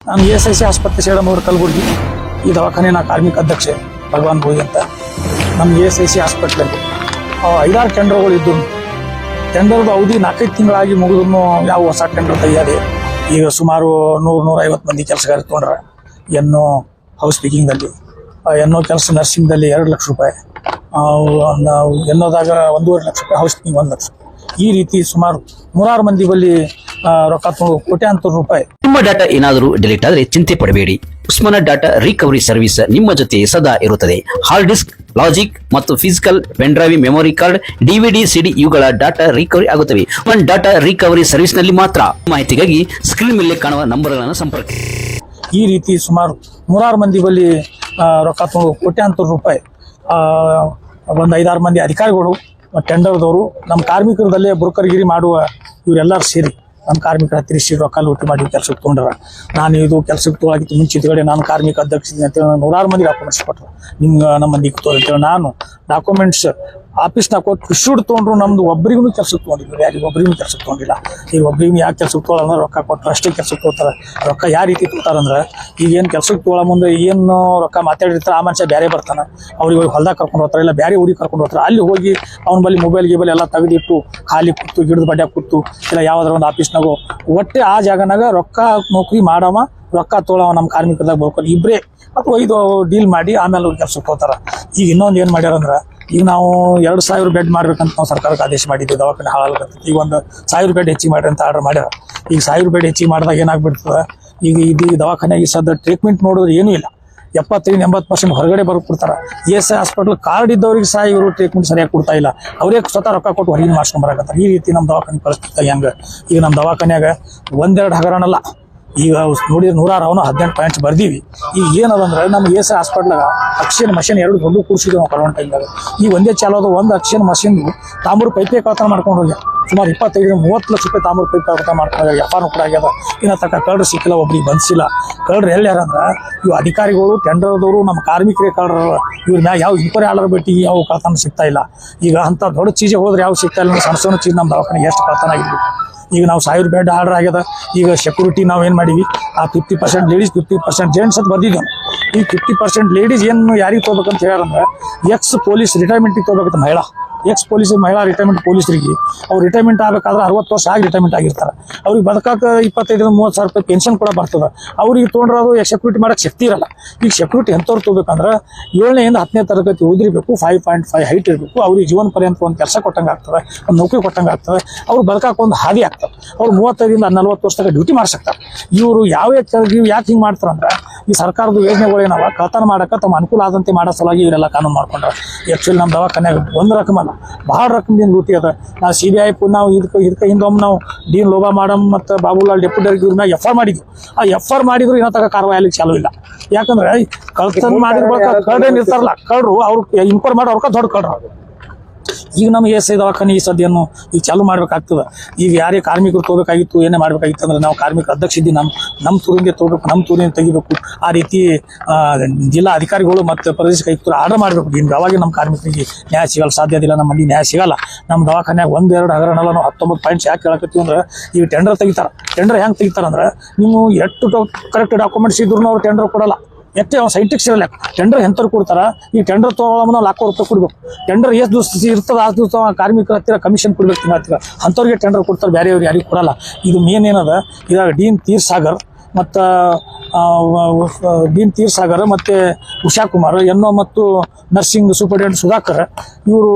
ನಾನು ESIC ಆಸ್ಪತ್ರೆ ಸೇಡಮೂರು ಕಲಬುರಗಿ ಈ ದವಾಖಾನೆ ಕಾರ್ಮಿಕ ಅಧ್ಯಕ್ಷೆ ಭಗವಾನ್ ಭೋಜ್ ಅಂತ. ನಮ್ಮ ESIC ಆಸ್ಪತ್ರೆಯಲ್ಲಿ 5-6 ಟೆಂಡರ್ಗಳು ಇದ್ದು ಟೆಂಡರ್ದು ಅವಧಿ 4-5 ತಿಂಗಳಾಗಿ ಮುಗಿದ್ರು ಯಾವ ಹೊಸ ಟೆಂಡರ್ ತೆಗೆಯದೆ ಈಗ ಸುಮಾರು 100-150 ಮಂದಿ ಕೆಲಸಗಾರ ತೊಗೊಂಡ್ರೆ. ಎನ್ನೋ ಹೌಸ್ ಕೀಪಿಂಗ್ದಲ್ಲಿ, ಎನ್ನೋ ಕೆಲಸ ನರ್ಸಿಂಗ್ದಲ್ಲಿ 2 ಲಕ್ಷ ರೂಪಾಯಿ, ಎನ್ನೋದಾಗ 1.5 ಲಕ್ಷ ರೂಪಾಯಿ, ಹೌಸ್ ಕೀಪಿಂಗ್ 1 ಲಕ್ಷ. ಈ ರೀತಿ ಸುಮಾರು 100 ಮಂದಿ ಬಳಿ ರೊಕ್ಕ ತೊಗೊಂಡು ಕೋಟ್ಯಾಂತರ ರೂಪಾಯಿ. ನಿಮ್ಮ ಡಾಟಾ ಏನಾದರೂ ಡಿಲೀಟ್ ಆದರೆ ಚಿಂತೆ ಪಡಬೇಡಿ. ಉಸ್ಮಾನ ಡಾಟಾ ರಿಕವರಿ ಸರ್ವಿಸ್ ನಿಮ್ಮ ಜೊತೆ ಸದಾ ಇರುತ್ತದೆ. ಹಾರ್ಡ್ ಡಿಸ್ಕ್, ಲಾಜಿಕ್ ಮತ್ತು physical pen drive, memory card, DVD, CD ಇವುಗಳ ಡಾಟಾ ರಿಕವರಿ ಆಗುತ್ತವೆ. ಒನ್ ಡಾಟಾ ರಿಕವರಿ ಸರ್ವಿಸ್ ನಲ್ಲಿ ಮಾತ್ರ. ಮಾಹಿತಿಗಾಗಿ ಸ್ಕ್ರೀನ್ ಮೇಲೆ ಕಾಣುವ ನಂಬರ್ಗಳನ್ನು ಸಂಪರ್ಕಿಸಿ. ಈ ರೀತಿ ಸುಮಾರು 100 ಮಂದಿ ಬಳಿ ರೊಕ್ಕ ತೊಗೊಂಡು ಕೋಟ್ಯಾಂತರ ರೂಪಾಯಿ. ಒಂದು 5-6 ಮಂದಿ ಅಧಿಕಾರಿಗಳು, ಟೆಂಡರ್ದವರು, ನಮ್ಮ ಕಾರ್ಮಿಕರದಲ್ಲೇ ಬ್ರೋಕರ್ಗಿರಿ ಮಾಡುವ ಇವರೆಲ್ಲರೂ ಸೇರಿ ನಮ್ಮ ಕಾರ್ಮಿಕರ ಹತ್ತಿರ ರೊಕ್ಕ ಲೂಟಿ ಮಾಡಿ ಕೆಲಸಕ್ಕೆ ತೊಗೊಂಡ್ರ. ನಾನು ಇದು ಕೆಲಸಕ್ಕೆ ತೊಗೊಳಗಿತ್ತು ಮುಂಚಿತಗಡೆ ನಾನು ಕಾರ್ಮಿಕ ಅಧ್ಯಕ್ಷ ಅಂತೇಳಿ 100 ಮಂದಿ ಡಾಕ್ಯುಮೆಂಟ್ಸ್ ಕೊಟ್ಟರು. ನಿಮ್ಗೆ ನಮ್ಮ ಮಂದಿಗೆ ತೋರಿಸ್ತೇವೆ. ನಾನು ಡಾಕ್ಯುಮೆಂಟ್ಸ್ ಆಫೀಸ್ನಾಗ ಕೊಟ್ಟು ಇಶ್ಯೂಡ್ ತೊಗೊಂಡ್ರು. ನಮ್ದು ಒಬ್ಬರಿಗೂ ಕೆಲಸಕ್ಕೆ ತೊಗೊಂಡಿಲ್ಲ, ಯಾರಿಗೆ ಒಬ್ಬರಿಗೂ ಕೆಲಸಕ್ಕೆ ತೊಗೊಂಡಿಲ್ಲ. ಈಗ ಒಬ್ಬರಿಗೂ ಯಾಕೆ ಕೆಲಸಕ್ಕೆ ತೊಗೊಳಂದ್ರೆ ರೊಕ್ಕ ಕೊಟ್ಟರು ಅಷ್ಟೇ ಕೆಲಸಕ್ಕೆ ತೊಗೊಳ್ತಾರೆ. ರೊಕ್ಕ ಯಾವ ರೀತಿ ತೊಗೊಳ್ತಾರಂದ್ರೆ, ಈಗ ಏನು ಕೆಲಸಕ್ಕೆ ತೊಗೊಳ ಮುಂದೆ ಏನು ರೊಕ್ಕ ಮಾತಾಡಿರ್ತಾರೆ, ಆ ಮನುಷ್ಯ ಬೇರೆ ಬರ್ತಾನೆ, ಅವ್ರಿಗೆ ಹೊಲ್ದಾಗ ಕರ್ಕೊಂಡು ಹೋಗ್ತಾರೆ, ಇಲ್ಲ ಬೇರೆ ಊರಿಗೆ ಕರ್ಕೊಂಡು ಹೋಗ್ತಾರೆ. ಅಲ್ಲಿ ಹೋಗಿ ಅವ್ನ ಬಳಿ ಮೊಬೈಲ್ ಎಲ್ಲ ತೆಗೆದಿಟ್ಟು ಖಾಲಿ ಕೂತು ಗಿಡದ ಬಡ್ಯಾಗ ಕೂತು ಇಲ್ಲ ಯಾವ್ದಾರ ಒಂದು ಆಫೀಸ್ನಾಗೋ ಒಟ್ಟೆ ಆ ಜಾಗನಾಗ ರೊಕ್ಕ ನೌಕರಿ ಮಾಡವ, ರೊಕ್ಕ ತೊಗೊಳವ ನಮ್ಮ ಕಾರ್ಮಿಕರದಾಗ ಬರ್ಕೊಂಡು ಇಬ್ಬರೇ ಅಥವಾ 5 ಡೀಲ್ ಮಾಡಿ ಆಮೇಲೆ ಅವ್ರು ಕೆಲಸಕ್ಕೆ ಹೋಗ್ತಾರೆ. ಈಗ ಇನ್ನೊಂದು ಏನು ಮಾಡ್ಯಾರಂದ್ರೆ, ಈಗ ನಾವು 2,000 ಬೆಡ್ ಮಾಡ್ಬೇಕಂತ ನಾವು ಸರ್ಕಾರಕ್ಕೆ ಆದೇಶ ಮಾಡಿದ್ದೀವಿ. ದವಾಖಾನೆ ಹಾಳಾಗತ್ತೆ. ಈಗ 1,000 ಬೆಡ್ ಹೆಚ್ಚಿಗೆ ಮಾಡ್ರಿ ಅಂತ ಆರ್ಡರ್ ಮಾಡ್ಯಾರ. ಈಗ 1000 ಬೆಡ್ ಹೆಚ್ಚಿಗೆ ಮಾಡಿದಾಗ ಏನಾಗ್ಬಿಡ್ತದೆ, ಈಗ ಇದು ದವಾಖಾನೆಗೆ ಸದ್ದ ಟ್ರೀಟ್ಮೆಂಟ್ ನೋಡಿದ್ರೆ ಏನೂ ಇಲ್ಲ. 75-80% ಹೊರಗಡೆ ಬರ್ಕೊಡ್ತಾರೆ. ESI ಹಾಸ್ಪಿಟಲ್ ಕಾರ್ಡ್ ಇದ್ದವ್ರಿಗೆ ಸಹ ಇವರು ಟ್ರೀಟ್ಮೆಂಟ್ ಸರಿಯಾಗಿ ಕೊಡ್ತಾ ಇಲ್ಲ. ಅವರೇ ಸ್ವತಃ ರೊಕ್ಕ ಕೊಟ್ಟು ಹೊರಗಿನ ಮಾಡ್ಸ್ಕೊಂಡ್ ಬರಾಕತ್ತಾರೆ. ಈ ರೀತಿ ನಮ್ಮ ದವಾಖಾನೆ ಪರಿಸ್ಥಿತಿ ಹೆಂಗೆ. ಈಗ ನಮ್ಮ ದವಾಖಾನ್ಯಾಗ 1-2 ಹಗರಣಲ್ಲ, ಈಗ ನೋಡಿದ್ರೆ 100 18 ಪಾಯಿಂಟ್ಸ್ ಬರ್ದೀವಿ. ಈಗ ಏನದಂದ್ರೆ ನಮ್ಮ ESI ಹಾಸ್ಪಿಟ್ಲಾಗ ಆಕ್ಸಿಜನ್ ಮಷಿನ್ 2 ದೊಡ್ಡ ಕೂರಿಸಿದ್ವಿ ನಾವು ಕೊರೋನಾ ಟೈಮ್ದಾಗ. ಈ ಒಂದೇ ಚಾಲೋದು ಒಂದು ಆಕ್ಸಿಜನ್ ಮಷಿನ್ ತಾಮ್ರ ಪೈಪೇ ಕಳ್ತನ ಮಾಡ್ಕೊಂಡು ಹೋಗ್ಯಾರ. ಸುಮಾರು 25-30 ಲಕ್ಷ ರೂಪಾಯಿ ತಾಮ್ರ ಪೈಪ್ ಕಳ್ತನ ಮಾಡ್ಕೊಂಡು ವ್ಯಾಪಾರ ಕೂಡ ಆಗ್ಯದ. ಇನ್ನ ತಕ್ಕ ಕಳ್ಳರು ಸಿಕ್ಕಿಲ್ಲ, ಒಬ್ರಿಗೆ ಬಂದಿಲ್ಲ. ಕಳ್ಳರು ಎಲ್ಲಿ ಯಾರಂದ್ರೆ ಇವು ಅಧಿಕಾರಿಗಳು, ಟೆಂಡರ್ದವರು, ನಮ್ಮ ಕಾರ್ಮಿಕರೇ ಕಳ್ಳರು. ಇವ್ರ ಮ್ಯಾಗ ಯಾವ ಇನ್ಕ್ವೈರಿ ಆರ್ಡರ್ ಬಿಟ್ಟು ಯಾವ ಕಳ್ತನ ಸಿಗ್ತಾ ಇಲ್ಲ. ಈಗ ಅಂತ ದೊಡ್ಡ ಚೀಜಿಗೆ ಹೋದ್ರೆ ಯಾವ ಸಿಗ್ತಾ ಇಲ್ಲ. ಸಣ್ಣ ಸಣ್ಣ ಚೀಜ್ ನಮ್ಮ ದವಾಖಾನೆಗೆ ಎಷ್ಟು ಕಳ್ತನ ಆಗಿದ್ವಿ. ಈಗ ನಾವು 1000 ಬೆಡ್ ಆರ್ಡರ್ ಆಗ್ಯದ. ಈಗ ಸೆಕ್ಯೂರಿಟಿ ನಾವು ಏನು ಮಾಡೀವಿ, ಆ 50% ಲೇಡೀಸ್ 50% ಜೆಂಟ್ಸ್ ಅಂತ ಬಂದಿದ್ದೇವೆ. ಈ 50% ಲೇಡೀಸ್ ಏನು ಯಾರಿಗೆ ತೊಗೋಬೇಕಂತ ಹೇಳ್ಯಾರಂದ್ರೆ, ಎಕ್ಸ್ ಪೊಲೀಸ್ ರಿಟೈರ್ಮೆಂಟಿಗೆ ತೊಗೋಬೇಕಂತ ಮಹಿಳಾ, ಎಕ್ಸ್ ಪೊಲೀಸ್ ಮಹಿಳಾ ರಿಟೈರ್ಮೆಂಟ್ ಪೊಲೀಸರಿಗೆ ಅವ್ರು ರಿಟೈರ್ಮೆಂಟ್ ಆಗಬೇಕಾದ್ರೆ 60 ವರ್ಷ ಆಗಿ ರಿಟೈರ್ಮೆಂಟ್ ಆಗಿರ್ತಾರೆ. ಅವ್ರಿಗೆ ಬದುಕಾಕ 25-30 ಸಾವಿರ ರೂಪಾಯಿ ಪೆನ್ಷನ್ ಕೂಡ ಬರ್ತದೆ. ಅವ್ರಿಗೆ ತೊಗೊಂಡ್ರೆ ಅದು ಸೆಕ್ಯೂರಿಟಿ ಮಾಡೋಕ್ಕೆ ಶಕ್ತಿ ಇರಲ್ಲ. ಈಗ ಸೆಕ್ಯೂರಿಟಿ ಎಂಥವ್ರು ತೊಗೋಬೇಕಂದ್ರೆ 7ನೇ 10ನೇ ತರಗತಿ ಓದಿರಬೇಕು, 5.5 ಹೈಟ್ ಇರಬೇಕು. ಅವ್ರಿಗೆ ಜೀವನ ಪರ್ಯಂತ ಒಂದು ಕೆಲಸ ಕೊಟ್ಟಂಗೆ ಆಗ್ತದೆ, ಒಂದು ನೌಕರಿ ಕೊಟ್ಟಂಗೆ ಆಗ್ತದೆ. ಅವ್ರು ಬದುಕಾಕ ಒಂದು ಹಾದಿ ಆಗ್ತದೆ. ಅವ್ರು 35-40 ವರ್ಷದಾಗ ಡ್ಯೂಟಿ ಮಾಡ್ಸಕ್ತಾರೆ. ಇವರು ಯಾಕೆ ಹಿಂಗೆ ಮಾಡ್ತಾರಂದ್ರೆ, ಈ ಸರ್ಕಾರದ ಯೋಜನೆಗಳು ಏನವ ಕಳ್ತನ ಮಾಡಕ್ಕೆ ತಮ್ಮ ಅನುಕೂಲ ಆದಂತೆ ಮಾಡೋ ಸಲುವಾಗಿ ಇವರೆಲ್ಲ ಕಾನೂನು ಮಾಡ್ಕೊಂಡ್ರೆ. ಆ್ಯಕ್ಚುಲಿ ನಮ್ಮ ದವಾಖಾನ್ಯಾಗ ಒಂದು ರಕಮಲ್ಲ, ಭಾಳ ರಕಮದಿಂದ ಲೂಟಿ ಅದ. ನಾವು CBI ನಾವು ಇದಕ್ಕೆ ಹಿಂದೊಮ್ಮೆ ನಾವು ಡೀನ್ ಲೋಬಾ ಮಾಡಮ್ ಮತ್ತು ಬಾಬುಲಾಲ್ ಡೆಪ್ಯೂಟಿ ಇವ್ರ ಮ್ಯಾಗ FR ಮಾಡಿದ್ವಿ. ಆ FR ಮಾಡಿದ್ರು ಇನ್ನೂ ತಗ ಕಾರ್ವಾಯಿ ಆಗ್ಲಿಕ್ಕೆ ಚಾಲೂ ಇಲ್ಲ. ಯಾಕಂದ್ರೆ ಕಳ್ತನ ಮಾಡಿದ ಬಳಿಕ ಕಳ್ಳರೇನು ಇರ್ತಾರಲ್ಲ, ಕಳ್ಳರು ಅವ್ರು ಇನ್ಕ್ವೈರ್ ಮಾಡೋ ಅವ್ರಕ್ಕ ದೊಡ್ಡ ಕಳ್ಳರು. ಈಗ ನಮ್ಮ ESI ದವಾಖಾನೆ ಈ ಸದ್ಯನು ಈಗ ಚಾಲೂ ಮಾಡ್ಬೇಕಾಗ್ತದೆ. ಈಗ ಯಾರೇ ಕಾರ್ಮಿಕರು ತಗೋಬೇಕಾಗಿತ್ತು, ಏನೇ ಮಾಡ್ಬೇಕಾಗಿತ್ತು ಅಂದ್ರೆ ನಾವು ಕಾರ್ಮಿಕ ಅಧ್ಯಕ್ಷ ಇದ್ದೀವಿ. ನಮ್ಮ ತೂರಿಂದ ತಗೋಬೇಕು, ನಮ್ಮ ತೂರಿಂದ ತೆಗಿಬೇಕು. ಆ ರೀತಿ ಜಿಲ್ಲಾ ಅಧಿಕಾರಿಗಳು ಮತ್ತು ಪ್ರದೇಶ ಆಯುಕ್ತರು ಆರ್ಡರ್ ಮಾಡಬೇಕು. ಇನ್ನು ಯಾವಾಗ ನಮ್ಮ ಕಾರ್ಮಿಕರಿಗೆ ನ್ಯಾಯ ಸಿಗಲ್ಲ, ಸಾಧ್ಯ ಇಲ್ಲ, ನಮ್ಮ ಮಂದಿ ನ್ಯಾಯ ಸಿಗಲ್ಲ. ನಮ್ಮ ದವಾಖಾನ್ಯಾಗ 1-2 ಹಗರಣಲ್ಲ, ನಾವು 19 ಪಾಯಿಂಟ್ಸ್ ಯಾಕೆ ಕೇಳಕತ್ತೀವಿ ಅಂದ್ರೆ, ಈಗ ಟೆಂಡರ್ ತೆಗಿತಾರೆ. ಟೆಂಡರ್ ಹೆಂಗೆ ತೆಗಿತಾರಂದ್ರೆ, ನೀವು ಎಷ್ಟು ಕರೆಕ್ಟ್ ಡಾಕ್ಯುಮೆಂಟ್ಸ್ ಇದ್ರು ಅವ್ರು ಟೆಂಡರ್ ಕೊಡಲ್ಲ. ಎಷ್ಟೇ ಅವ್ನು ಸೈಂಟಿಕ್ಸ್ ಇರಲ್ಲ. ಟೆಂಡರ್ ಎಂಥವ್ರು ಕೊಡ್ತಾರ, ಈ ಟೆಂಡರ್ ತೊಗೊಳ್ಳೋ ನಾವು 1 ಲಕ್ಷ ರೂಪಾಯಿ ಕೊಡ್ಬೇಕು. ಟೆಂಡರ್ ಎಷ್ಟು ದಿವಸ ಇರ್ತದೆ ಆ ದಿವಸ ಕಾರ್ಮಿಕರ ಹತ್ತಿರ ಕಮಿಷನ್ ಕೊಡ್ಬೇಕು. ತಿಂಗಳ ಅಂಥವ್ರಿಗೆ ಟೆಂಡರ್ ಕೊಡ್ತಾರೆ, ಬೇರೆಯವ್ರಿಗೆ ಯಾರಿಗೂ ಕೊಡಲ್ಲ. ಇದು ಮೇನ್ ಏನದ, ಇದಾಗ ಡೀನ್ ತೀರ್ಸಾಗರ್ ಮತ್ತು ಮತ್ತು ಉಷಾ ಕುಮಾರ್, ಎನ್ನೋ ಮತ್ತು ನರ್ಸಿಂಗ್ ಸೂಪರಿಂಟೆಂಡೆಂಟ್ ಸುಧಾಕರ್, ಇವರು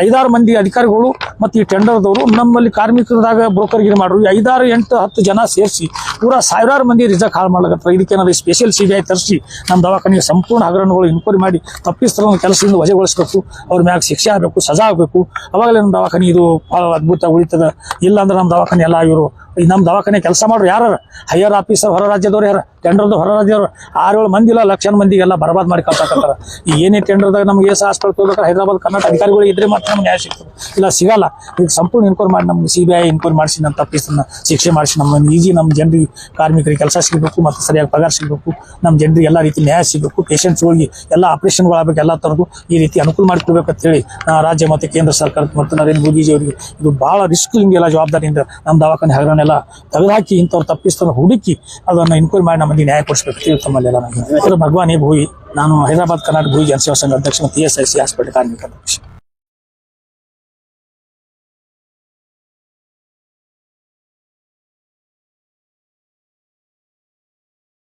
5-6 ಮಂದಿ ಅಧಿಕಾರಿಗಳು ಮತ್ತು ಈ ಟೆಂಡರ್ದವರು ನಮ್ಮಲ್ಲಿ ಕಾರ್ಮಿಕರದಾಗ ಬ್ರೋಕರ್ಗಿರಿ ಮಾಡ್ರು. 5-6-8-10 ಜನ ಸೇರಿಸಿ ಪೂರಾ 1000 ಮಂದಿ ರಿಜೆಕ್ಟ್ ಹಾಳು ಮಾಡ್ಲಕತ್ತಾರೆ. ಇದಕ್ಕೇನಾದ್ರು ಸ್ಪೆಷಲ್ CBI ತರಿಸಿ ನಮ್ಮ ದವಾಖಾನೆಗೆ ಸಂಪೂರ್ಣ ಹಗರಣಗಳು ಇನ್ಕ್ವೈರಿ ಮಾಡಿ ತಪ್ಪಿಸ್ತಾರ ಕೆಲಸದಿಂದ ವಜೆಗೊಳಿಸ್ಬೇಕು. ಅವ್ರ ಮ್ಯಾಗ ಶಿಕ್ಷೆ ಆಗಬೇಕು, ಸಜಾ ಆಗಬೇಕು. ಅವಾಗಲೇ ನಮ್ಮ ದವಾಖಾನೆ ಇದು ಭಾಳ ಅದ್ಭುತ ಉಳಿತದೆ. ಇಲ್ಲ ಅಂದ್ರೆ ನಮ್ಮ ದವಾಖಾನೆ ಎಲ್ಲ ಇವರು ನಮ್ಮ ದವಾಖಾನೆ ಕೆಲಸ ಮಾಡ್ರು ಯಾರು ಹೈಯರ್ ಆಫೀಸರ್ ಹೊರ ರಾಜ್ಯದವ್ರು, ಯಾರು ಟೆಂಡರ್ದು ಹೊರ ರಾಜ್ಯದವ್ರು 6-7 ಮಂದಿ ಇಲ್ಲ, ಲಕ್ಷ ಮಂದಿಗೆಲ್ಲ ಬರ್ಬಾದ್ ಮಾಡಿ ಕಳ್ತಾಕತ್ತಾರ. ಈ ಏನೇ ಟೆಂಡರ್ದಾಗ ನಮ್ಗೆ ESI ಹಾಸ್ಪಿಟಲ್ ತಗೋಬೇಕಾದ್ರೆ ಹೈದರಾಬಾದ್ ಕರ್ನಾಟಕ ಅಧಿಕಾರಿಗಳು ಇದ್ರೆ ಮಾತ್ರ ನಮ್ಗೆ ನ್ಯಾಯ ಸಿಗ್ತದೆ, ಇಲ್ಲ ಸಿಗಲ್ಲ. ಈಗ ಸಂಪೂರ್ಣ ಇನ್ಕ್ವೈರಿ ಮಾಡಿ ನಮ್ಗೆ CBI ಇನ್ಕ್ವೈರಿ ಮಾಡಿಸಿ ನಮ್ಮ ತಪ್ಪಿಸನ್ನ ಶಿಕ್ಷೆ ಮಾಡಿಸಿ ನಮ್ಮ ನಮ್ಮ ಜನರಿಗೆ ಕಾರ್ಮಿಕರಿಗೆ ಕೆಲಸ ಸಿಗಬೇಕು ಮತ್ತು ಸರಿಯಾಗಿ ಪಗಾರ ಸಿಗಬೇಕು. ನಮ್ಮ ಜನರಿಗೆ ಎಲ್ಲ ರೀತಿ ನ್ಯಾಯ ಸಿಗಬೇಕು. ಪೇಷಂಟ್ಸ್ಗಳಿಗೆ ಎಲ್ಲ ಆಪರೇಷನ್ಗಳು ಆಗಬೇಕು, ಎಲ್ಲ ಥರದ್ದು ಈ ರೀತಿ ಅನುಕೂಲ ಮಾಡಿಕೊಡ್ಬೇಕಂತ ಹೇಳಿ ರಾಜ್ಯ ಮತ್ತು ಕೇಂದ್ರ ಸರ್ಕಾರಕ್ಕೆ ಮತ್ತು ನರೇಂದ್ರ ಮೋದಿಜಿ ಅವರಿಗೆ ಇದು ಭಾಳ ರಿಸ್ಕ್ ಹಿಂಗೆಲ್ಲ ಜವಾಬ್ದಾರಿಯಿಂದ ನಮ್ಮ ದವಾಖಾನೆ ಹಗರಣೆಲ್ಲ ತೆಗೆದುಹಾಕಿ ಇಂಥವ್ರು ತಪ್ಪಿಸ್ತಾರ ಹುಡುಕಿ ಅದನ್ನು ಇನ್ಕ್ವೈರಿ ಮಾಡಿ ನಮ್ಮ ಮಂದಿ ನ್ಯಾಯ ಕೊಡಿಸಬೇಕು ತಮ್ಮಲ್ಲೆಲ್ಲ ನನಗೆ ಭಗವಾನ್ ಭೂಯಿ. ನಾನು ಹೈದರಾಬಾದ್ ಕರ್ನಾಟಕ ಭೂಯಿ ಜನಸೇವಾ ಸಂಘ ಅಧ್ಯಕ್ಷ ಮತ್ತು ESIC ಹಾಸ್ಪಿಟಲ್ ಕಾರ್ಮಿಕ ಅಧ್ಯಕ್ಷ.